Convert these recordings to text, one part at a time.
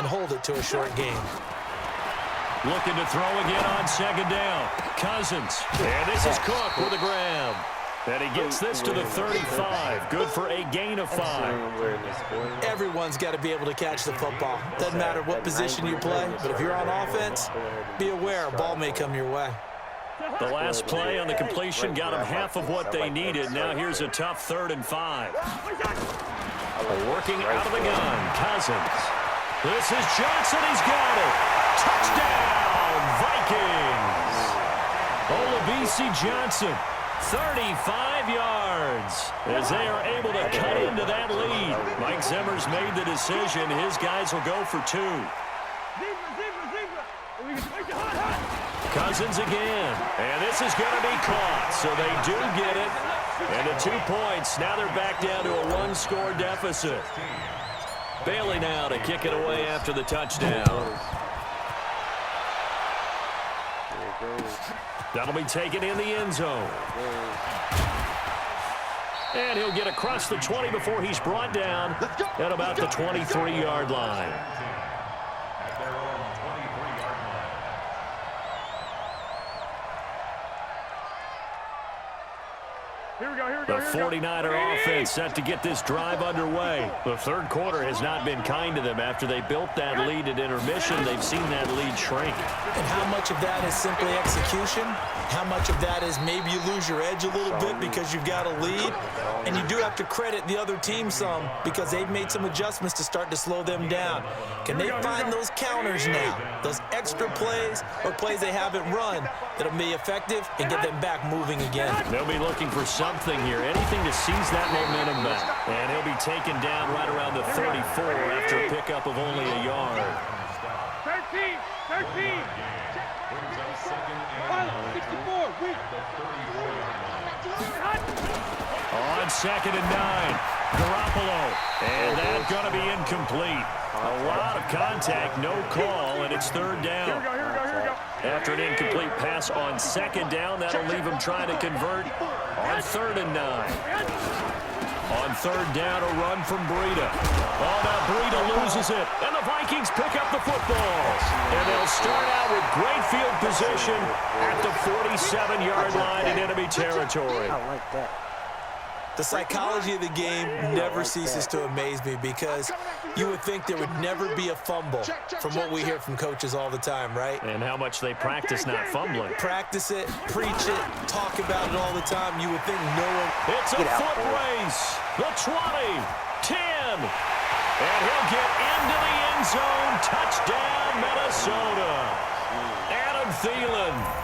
can hold it to a short game. Looking to throw again on second down. Cousins. And this is Cook with a grab. And he gets this to the 35. Good for a gain of 5. Everyone's got to be able to catch the football. Doesn't matter what position you play, but if you're on offense, be aware a ball may come your way. The last play on the completion got them half of what they needed. Now here's a tough 3rd and 5. Working out of the gun. Cousins. This is Johnson. He's got it. Touchdown, Vikings. Olabisi Johnson. 35 yards as they are able to cut into that lead. Mike Zimmer's made the decision. His guys will go for 2. Cousins again. And this is going to be caught. So they do get it. And the 2 points. Now they're back down to a 1-score deficit. Bailey now to kick it away after the touchdown. That'll be taken in the end zone. And he'll get across the 20 before he's brought down at about the 23-yard line. The 49er offense set to get this drive underway. The third quarter has not been kind to them. After they built that lead at intermission, they've seen that lead shrink. And how much of that is simply execution? How much of that is maybe you lose your edge a little bit because you've got a lead? And you do have to credit the other team some because they've made some adjustments to start to slow them down. Can they find those counters now, those extra plays or plays they haven't run that'll be effective and get them back moving again? They'll be looking for something here, anything to seize that momentum back. And he'll be taken down right around the 34 after a pickup of only a yard. 13. On 2nd and 9, Garoppolo. And that's going to be incomplete. A lot of contact, no call, and it's 3rd down. Here we go. After an incomplete pass on 2nd down, that'll leave him trying to convert on 3rd and 9. On 3rd down, a run from Breida. Oh, now Breida loses it, and the Vikings pick up the football. And they'll start out with great field position at the 47-yard line in enemy territory. I like that. The psychology of the game never ceases to amaze me because you would think there would never be a fumble from what we hear from coaches all the time, right? And how much they practice not fumbling. Practice it, preach it, talk about it all the time. You would think no one... It's a foot race. The 20, 10. And he'll get into the end zone. Touchdown, Minnesota. Adam Thielen.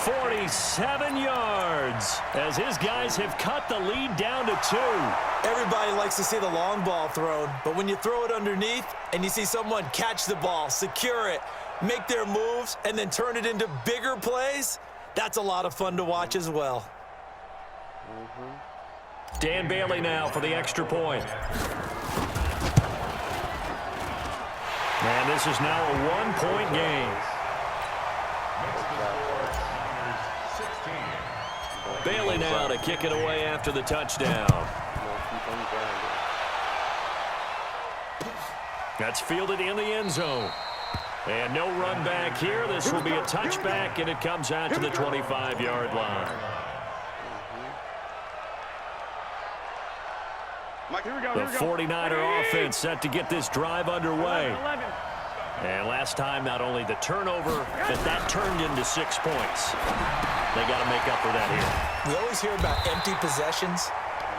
47 yards as his guys have cut the lead down to 2. Everybody likes to see the long ball thrown, but when you throw it underneath and you see someone catch the ball, secure it, make their moves, and then turn it into bigger plays, that's a lot of fun to watch as well. Dan Bailey now for the extra point. And this is now a 1-point game. Bailey now to kick it away after the touchdown. That's fielded in the end zone. And no run back here. This will be a touchback, and it comes out to the 25-yard line. The 49er offense set to get this drive underway. And last time, not only the turnover, but that turned into 6 points. They got to make up for that here. We always hear about empty possessions,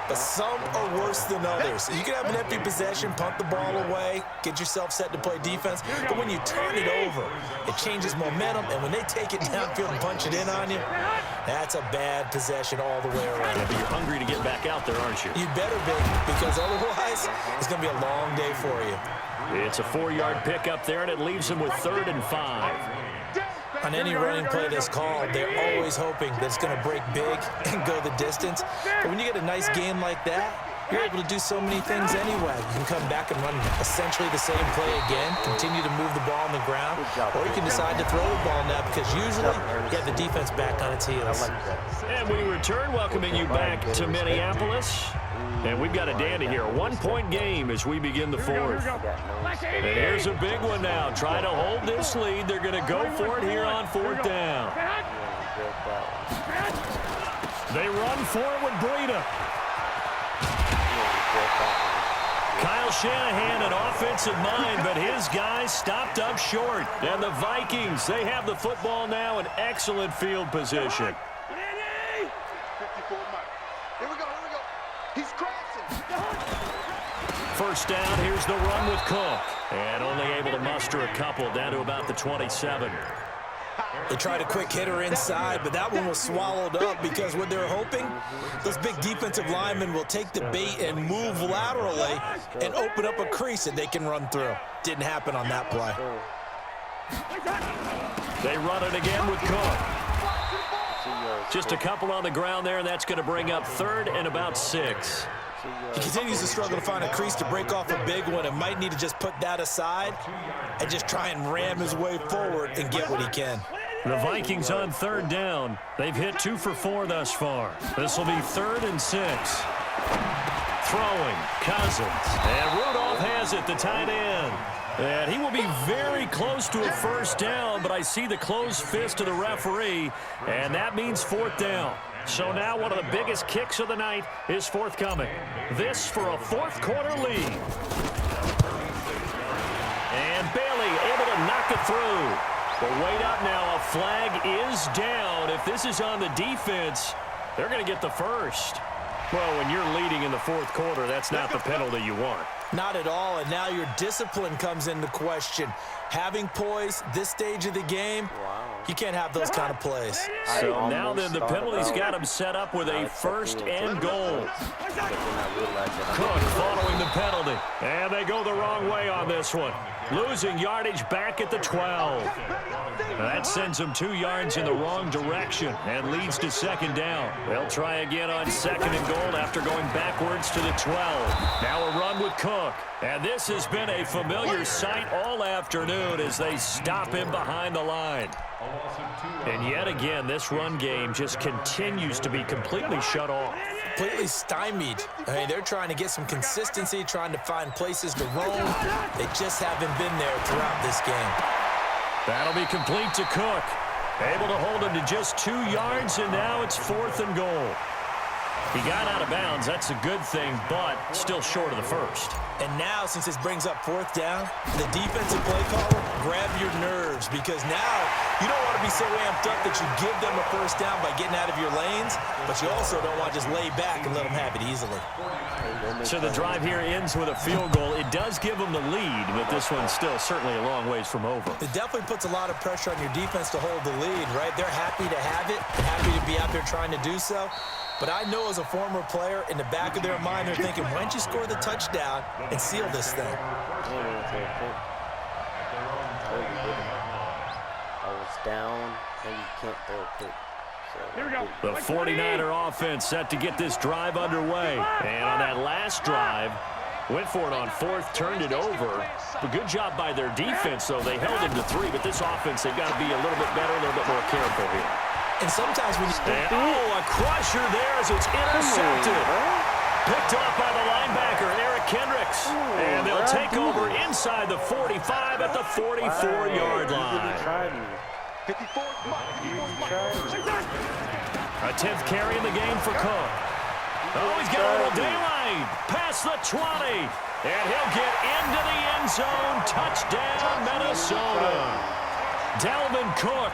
but some are worse than others. You can have an empty possession, punt the ball away, get yourself set to play defense, but when you turn it over, it changes momentum, and when they take it downfield and punch it in on you, that's a bad possession all the way around. Yeah, but you're hungry to get back out there, aren't you? You better be, because otherwise, it's going to be a long day for you. It's a 4-yard pickup there, and it leaves them with 3rd and 5. On any running play that's called, they're always hoping that it's going to break big and go the distance. But when you get a nice game like that, you're able to do so many things anyway. You can come back and run essentially the same play again, continue to move the ball on the ground, or you can decide to throw the ball now because usually you have the defense back on its heels. And we return, welcoming you back to Minneapolis. And we've got a dandy here. 1-point game as we begin the fourth. And here's a big one now. Trying to hold this lead. They're going to go for it here on fourth down. They run for it with Breida. Kyle Shanahan, an offensive mind, but his guys stopped up short. And the Vikings, they have the football now in excellent field position. First down, here's the run with Cook. And only able to muster a couple down to about the 27. They tried a quick hitter inside, but that one was swallowed up because what they're hoping, those big defensive linemen will take the bait and move laterally and open up a crease that they can run through. Didn't happen on that play. They run it again with Cook. Just a couple on the ground there, and that's going to bring up third and about 6. He continues to struggle to find a crease to break off a big one and might need to just put that aside and just try and ram his way forward and get what he can. The Vikings on third down. They've hit 2 for 4 thus far. This will be 3rd and 6. Throwing, Cousins. And Rudolph has it, the tight end. And he will be very close to a first down, but I see the closed fist of the referee, and that means 4th down. So now one of the biggest kicks of the night is forthcoming. This for a 4th quarter lead. And Bailey able to knock it through. But wait up now, a flag is down. If this is on the defense, they're going to get the first. Well, when you're leading in the 4th quarter, that's not the penalty you want. Not at all, and now your discipline comes into question. Having poise this stage of the game, you can't have those kind of plays. So now then the penalty's got him set up with a 1st and goal. Cook following the penalty. And they go the wrong way on this one. Losing yardage back at the 12. That sends them 2 yards in the wrong direction and leads to 2nd down. They'll try again on 2nd and goal after going backwards to the 12. Now a run with Cook. And this has been a familiar sight all afternoon as they stop him behind the line. And yet again, this run game just continues to be completely shut off. Completely stymied. I mean, they're trying to get some consistency, trying to find places to roam. They just haven't been there throughout this game. That'll be complete to Cook. Able to hold him to just 2 yards, and now it's 4th and goal. He got out of bounds. That's a good thing, but still short of the first. And now, since this brings up 4th down, the defensive play caller, grab your nerves because now you don't want to be so amped up that you give them a first down by getting out of your lanes, but you also don't want to just lay back and let them have it easily. So the drive here ends with a field goal. It does give them the lead, but this one's still certainly a long ways from over. It definitely puts a lot of pressure on your defense to hold the lead, right? They're happy to have it, happy to be out there trying to do so. But I know as a former player, in the back of their mind, they're thinking, why don't you score the touchdown and seal this thing? I was down, and you can't throw a pick. Here we go. The 49er offense set to get this drive underway. And on that last drive, went for it on 4th, turned it over. A good job by their defense, though. They held him to 3, but this offense, they've got to be a little bit better, a little bit more careful here. And sometimes when you... And, a crusher there as it's intercepted. Picked off by the linebacker, Eric Kendricks. And they'll take over inside the 45 at the 44-yard line. A 10th carry in the game for Cook. Oh, he's got a little daylight. Past the 20. And he'll get into the end zone. Touchdown, Minnesota. Dalvin Cook,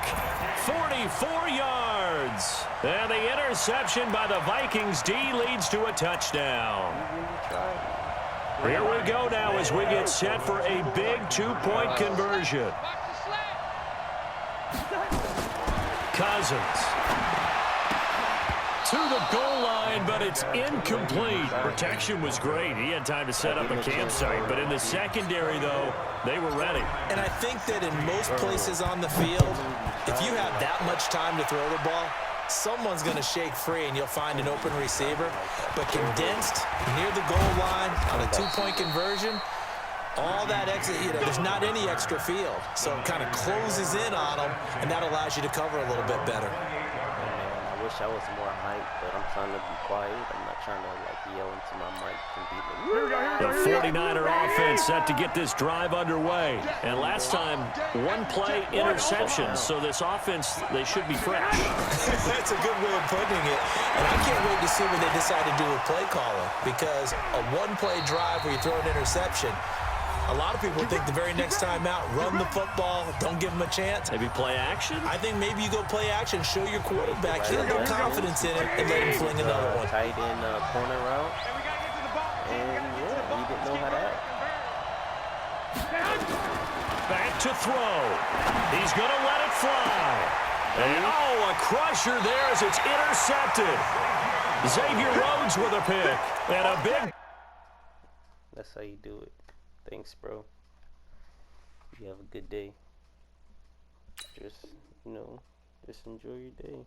44 yards. And the interception by the Vikings D leads to a touchdown. Here we go now as we get set for a big 2-point conversion. Cousins to the goal line, but it's incomplete. Protection was great. He had time to set up a campsite, but in the secondary, though, they were ready. And I think that in most places on the field, if you have that much time to throw the ball, someone's going to shake free and you'll find an open receiver. But condensed, near the goal line, on a 2-point conversion, all that extra, there's not any extra field. So it kind of closes in on them, and that allows you to cover a little bit better. I wish I was more hyped, but I'm trying to be quiet. I'm not trying to, yell into my mic and be like, The 49er offense set to get this drive underway. And last time, one play interception. So this offense, they should be fresh. That's a good way of putting it. And I can't wait to see what they decide to do with play calling, because a one-play drive where you throw an interception, a lot of people think the very next time out, run the football, don't give them a chance. Maybe play action? I think maybe you go play action, show your quarterback, get a little confidence in him, and let him fling another one. Tight end corner route. And, yeah, he didn't know how to act. Back to throw. He's going to let it fly. And, a crusher there as it's intercepted. Xavier Rhodes with a pick. And a big... That's how you do it. Thanks, bro. You have a good day. Just, just enjoy your day.